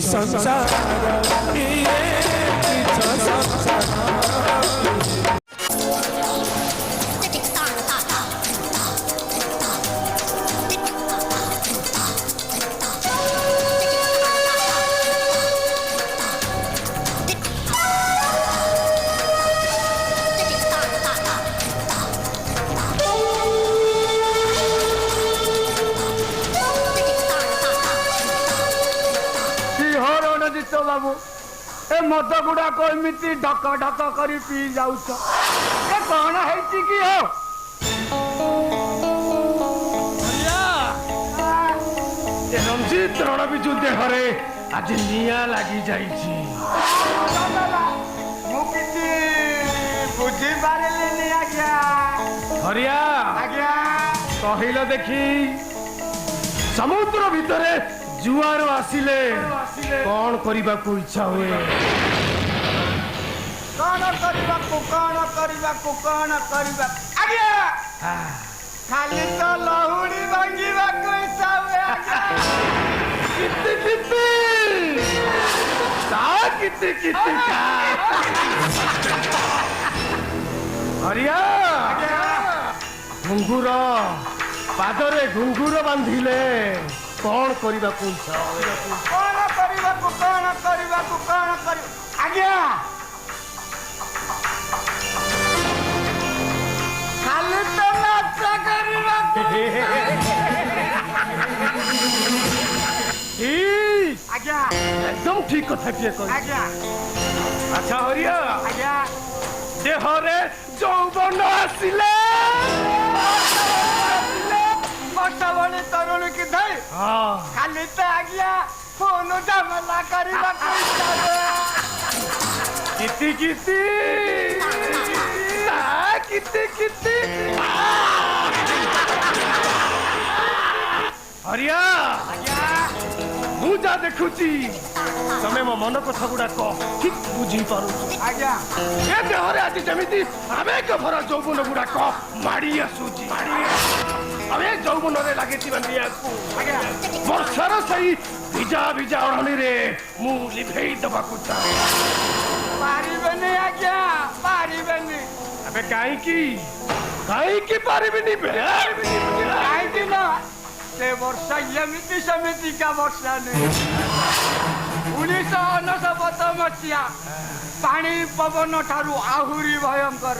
संसार ये मिथ्या संसार। बाबू ए मद गुड़ाक एमती ढक ढक कर पी जाऊच कौन है कि हो रंजीत रणविजु देहरे आज निया लगी जाइछि बुझी पारे आज्ञा हरिया आज्ञा कहिल देखी समुद्र भितरे जुआर आसिले कौन करने को इच्छा हुए कौन करने आज्ञा खाली तो लहुड़ी भांगिबा को इच्छा हुए आज्ञा किति हरिया घुंगुर पादरे घुंगुर बांधिले कौन करने को इच्छा कौन आज्ञा खाली तो नाच करबा आज्ञा एकदम ठीक कथा किए कह आज्ञा अच्छा हरिया आज्ञा देहरे यौवन आसिले बड़ी तरुण की धई खाली तो आज्ञा फोन झमेला करबा को इच्छा किति हरिया मुझा देखुची तमे मो मन कथा गुड़ाक ठीक बुझी पारु आज्ञा ए देहरे आज जमिति आवेग भरा यौवन गुड़ाक माड़ी आसुची अबे यौवन रे लागिति बनिया को वर्षार सही भिजा भिजा ओढ़नी रे मु लिभेई दबा को चाहे पारिबनी आज्ञा पारिबनी अबे काई की पारिबनी बे काई की ना से वर्षा यमिति समिति का वर्षा नहीं 1999 मसीहा पानी पवन ठारू आहुरी भयंकर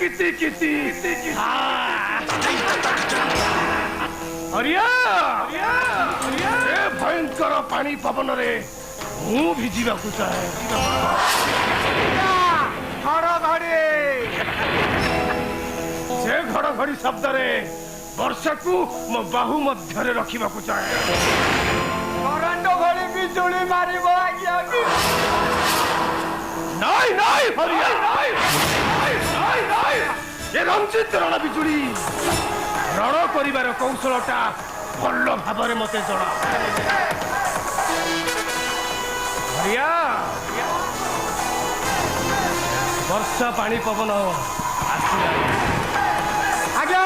किति हरिया भयंकर पानी पवन रे मु भिजिबा को चाहे से घड़घड़ी शब्द रे वर्षा को मो बाहु मध्य रखा चाहे करंट भली बिजुली मारिब आज्ञा की नहीं हरिया ये रंजित रण बिजुली रण कर कौशलटा भल भाव मत जड़ा हरिया वर्षा पानी पवन आसला आज्ञा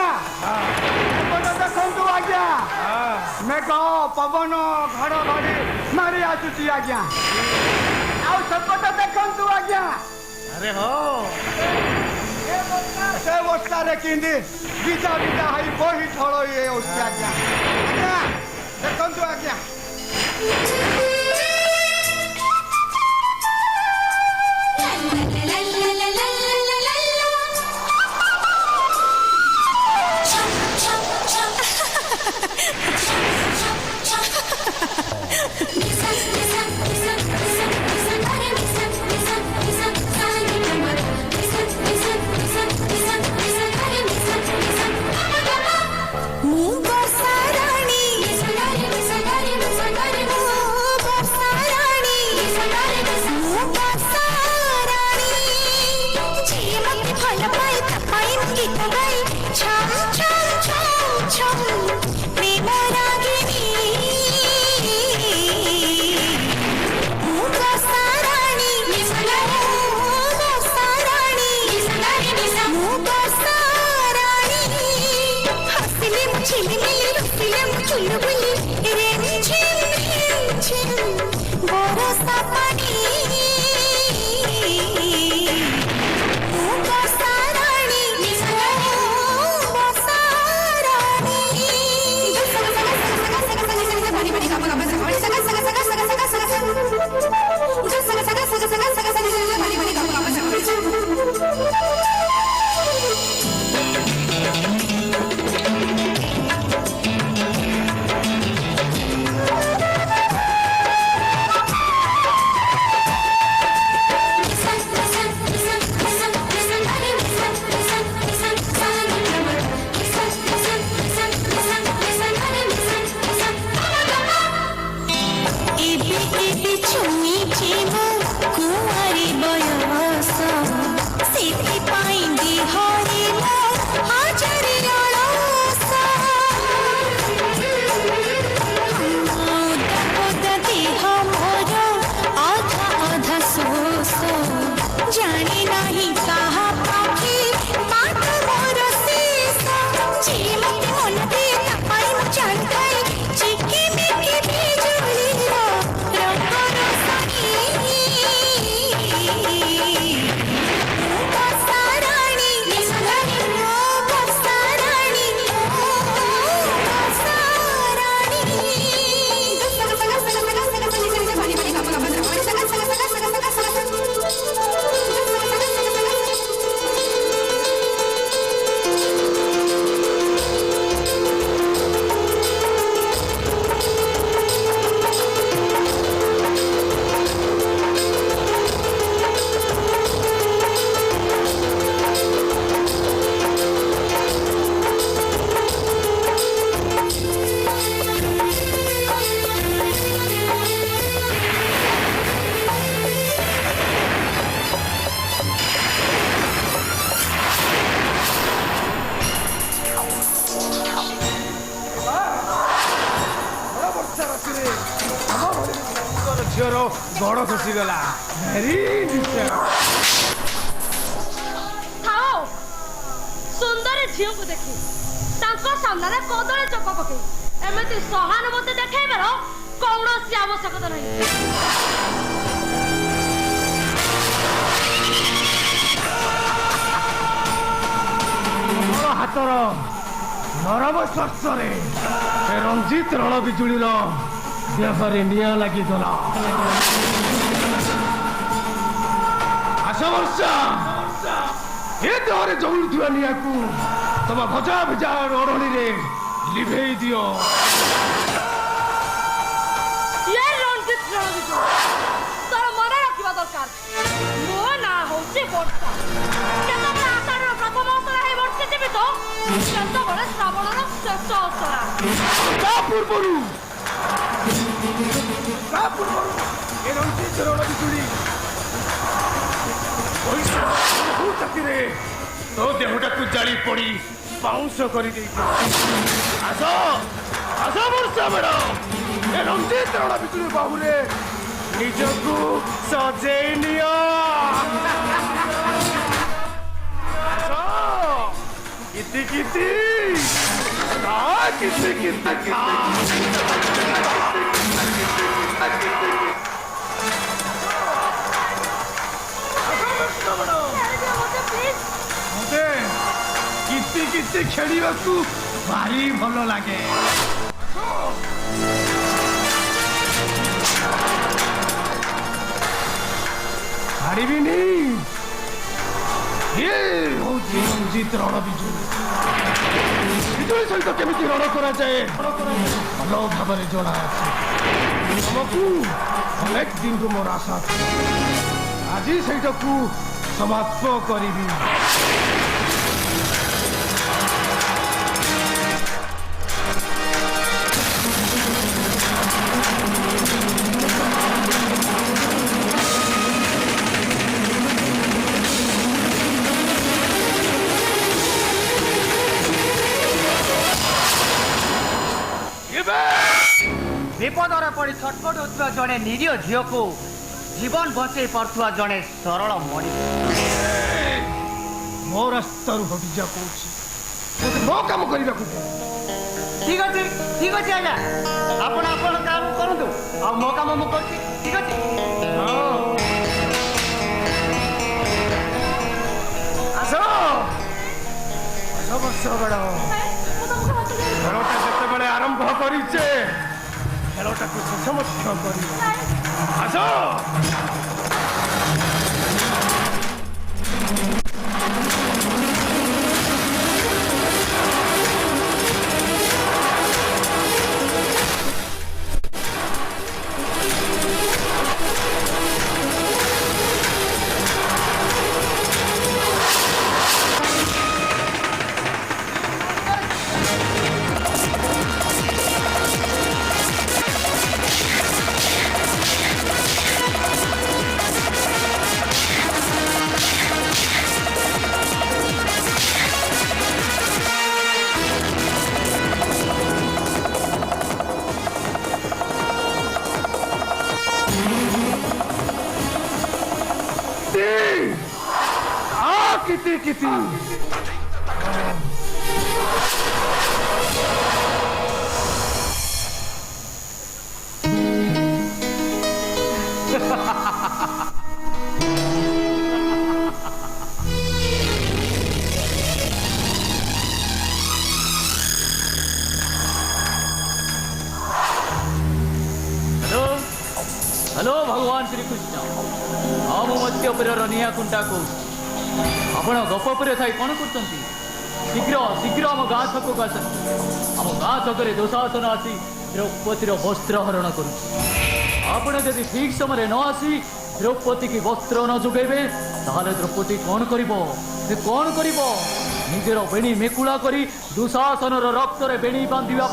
देखु आज्ञा मेघ पवन घड़घड़ी मारी आसुची आज्ञा आउ सेपट देखु आज्ञा अरे हो से वर्षा रे किंदी बीजा बीजा हाई बही थल ये आज्ञा आज्ञा देखु आज्ञा चुलबुली रिमझिम रिमझिम बरसा पानी बसारानी जाने नहीं कहा पाखी बात मोर शेष जे मते मन दे पाई म जान गई चिकी मिकी बिजुली रंग रसानी बसारानी बसारानी ଝିଅର ଗୋଡ଼ ଖସିଗଲା ଭେରି ଥାଅ ସୁନ୍ଦରୀ ଝିଅକୁ ଦେଖି ତାଙ୍କ ସାମ୍ନାରେ କଦଳୀ ଚକ ପକେଇ ଏମିତି ସହାନୁଭୂତି ଦେଖେଇବାର କୌଣସି ଆବଶ୍ୟକତା ନାହିଁ। ହାତର ନରମ ସ୍ପର୍ଶରେ ରଞ୍ଜିତ ରଣ ବିଜୁଳିର ଦେହରେ ନିଆଁ ଲାଗିଗଲା। ଆସ ବର୍ଷା ଏ ଦେହରେ ଜଳୁଥିବା ନିଆଁକୁ ତମ ଭଜା ଭଜା ଅରଣିରେ ଲିଭେଇ ଦିଅ। ତୋର ମନେ ରଖିବା ଦରକାର ମୋ ନାଁ ହଉଛି ବର୍ଷା। କେତେବେଳେ ଆଷାଢ଼ର ପ୍ରଥମ ଅସରା ହେଇ ବର୍ଷିଯିବି ତ ସେତେବେଳେ ଶ୍ରାବଣର ଶେଷ ଅସରା। ତା ପୂର୍ବରୁ ଏ ରଞ୍ଜିତ ରଣ ବିଜୁଳି ଚାକିରେ ତୋ ଦେହଟାକୁ ଜାଳି ପଡ଼ି ପାଉଁଶ କରିଦେଇଛି। ଆସ ଆସ ବର୍ଷା ମେଡ଼ ଏ ରଞ୍ଜିତ ରଣ ବିଜୁଳି ବାହୁରେ ନିଜକୁ ସଜେଇ ନିଅ। ଆସ କିତି କିତି କିତି କିତି ମତେ କିତି କିତି ଖେଳିବାକୁ ଭାରି ଭଲ ଲାଗେ। ଛାଡ଼ିବିନି। ଇଏ ହଉଛି ରଞ୍ଜିତ ରଣ ବିଜୁଳି। ବିଜୁଳି ସହିତ କେମିତି ରଣ କରାଯାଏ ଭଲ ଭାବରେ ଜଣା ଅଛି। ତମକୁ ଅନେକ ଦିନରୁ ମୋର ଆଶା ଥିଲା। ଆଜି ସେଇଟାକୁ ସମାପ୍ତ କରିବି। विपदर पड़ी छटपट होता जड़े निरीह झील को जीवन बचे पार्थुआ जड़े सरल मनीष मो रास्तार हटिजा कौन मो कम करने ठीक अच्छे आज्ञा आपण आपण काम करतु आ मो काम मु करछि ठीक अछि ଆସ ବର୍ଷ ବଡ଼ ଖେଳଟା ଯେତେବେଳେ ଆରମ୍ଭ କରିଛେ ଖେଳଟାକୁ ଶେଷ ମଧ୍ୟ କରିବ ଆସ किती हेलो भगवान श्री कृष्ण हाँ मु मत्स्यपुर निया कुंटा को आपण गपपुर थाई कौन कर शीघ्र शीघ्र आम गाँ छक को आस आम गाँ छक दुशासन आसी द्रौपदी वस्त्र हरण कर ठीक समय न आसी द्रौपदी की वस्त्र न जोगेबे ताहले द्रौपदी कौन कौन निजर बेणी मेकुला करी दुशासन रक्त बेणी बांधा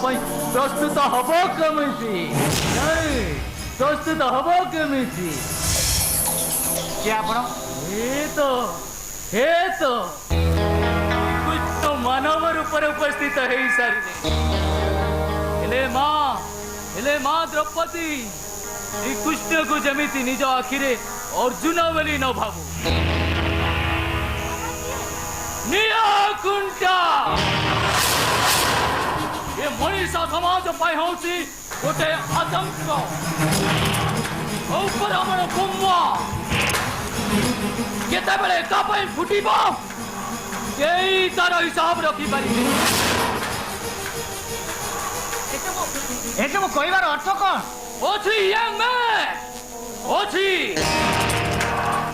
प्रस्तुत हम कमी प्रस्तुत हम कमी कुछ तो मानव रूप उपस्थित है सारी माँ द्रौपदी श्री कृष्ण को जमीती निज आखिरे अर्जुन बोली न भावु निकुंटा ये मनीष समाज पाई होची गोटे आतंक ऊपर हमर कुम्मा केतेबेले कापाई फुटिबो केई तार हिसाब रखी पारि एके मो कहबार अर्थ कोन ओछि यंग मैन ओछि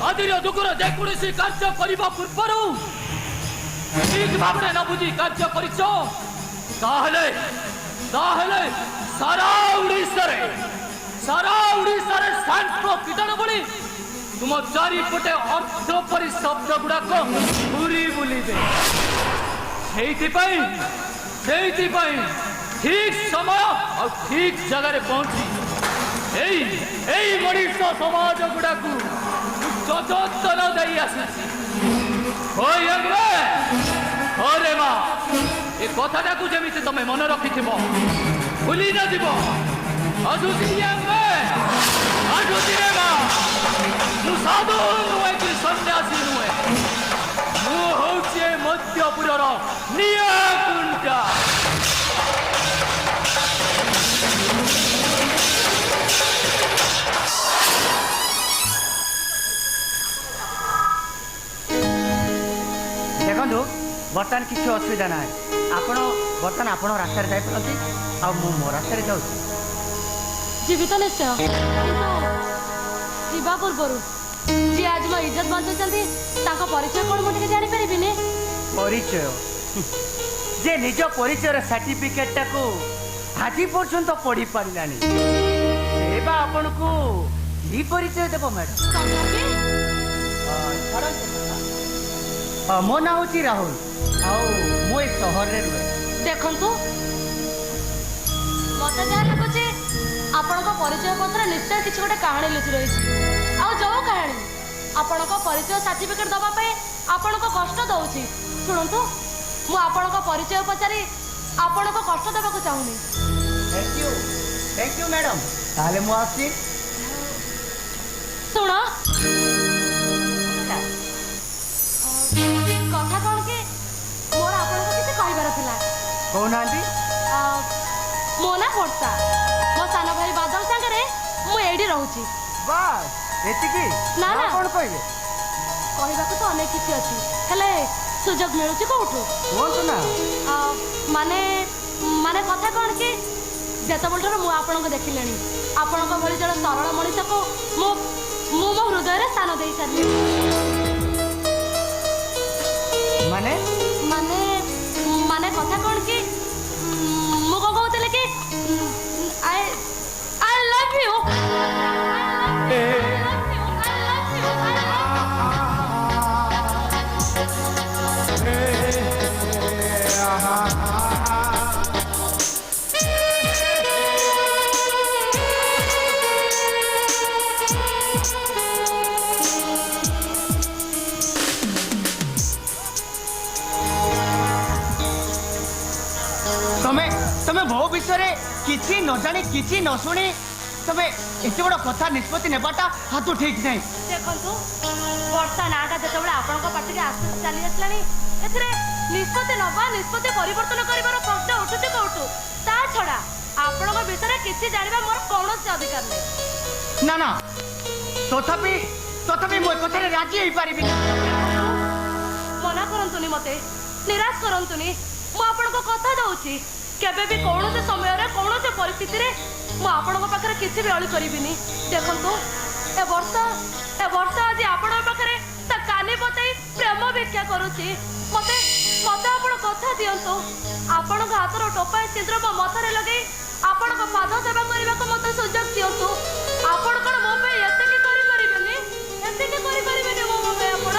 आदिर दुकुर जेकुणसी कार्य करिबा पूर्वरु ठीक भाबरे न बुझी कार्य करिछो ताहले सारा उड़ीसा शांत कीटाणु बड़ी तुम चारिपटे अर्थपरी शब्द गुड़ाक घूरी बुलिबे ठीक समय और ठीक जगह पहुंची मनीष समाज गुड़ाक जतन दे अरे माँ ये कथाटा को जमी तुम मन रखि भूली न जीव साधु नुहे कि सन्यासी नुहे मुझे मध्यपुर निकुंटा देखो बर्तमान किसी असुविधा ना आपण बर्तमान आपण रास्ता जापी आ मो रास्ता जाऊँ जीवित निश्चय पूर्व जी आज मो इज्जत बचाते परिचय कौन मुझे जानीपारे परिचय जे निज परिचय सर्टिफिकेट टाको आज पर्यंत पढ़ी पारानी आपण को ही परिचय देव मैडम मो ना हूँ राहुल मु सहर देखु मत जहाँ लगुचे आपण परिचय पत्र निश्चय किसी गोटे कहानी लुचि रही आ जो कहानी आपण परिचय सर्टिफिकेट दवाई आपण कष्ट दौची शुणु मुझे परिचय पचारि आपण कष्ट देवाक चाहूनी थैंक यू मैडम ताले मु आसी शुण कथा कौन कि मोर आपण किसी कहबार थिला कहना ना वर्षा मो सान भाई बादल सागरे मु एडी रहूची बस एतिकी ना, ना। कौन कहबे कहबाक तो अनेक किसी अच्छी हेले सुजोग मिलूची कोठू बोलतो ना माने माने कथा कौन कि जेतबेलठार मु आपन को देखिलेनी आपन को भली जण सरल मनीष को मु मु मो हृदय रे स्थान देई सारली माने माने माने कथा कौन कि मु को कहतले कि आई आई लव यू तमे तमे भो विषय किछि न जानी किछि न सुनी तमे एते बड़ कथा निष्पत्ति नेबाटा हातु ठीक नहीं देखंतु वर्षा नाटा जेतबेले आपन को पार्टी के आसु चली आसलानी एथरे निष्पत्ति नबा निष्पत्ति परिवर्तन करिवार प्रश्न उठुची कोठू ता छडा आपन को विषय किछि जानिबा मोर कोनोसी अधिकार नै ना ना तथापि तथापि मो कथा रे राजी होई पारिबि मना करंतुनी मते निराश करंतुनी मु आपन को कथा दउची केबे भी कोनोसी समय रे कोनोसी परिस्थिति रे मु आपन को पाखरे किछि भी अळी करिबिनी देखंतु ए वर्ष आज आपन पाखरे त कानी बतई प्रेम भिक्षा करूची मते मते आपन कथा दियंतु आपन को हातर टोपाय सिंद्र मो मथरे लगई आपन को पाद सेवा करबा को मते सुजोग दियंतु आपन कोन मो पे एते की करि परिबेनी एते की करि परिबेनी मो पे आपन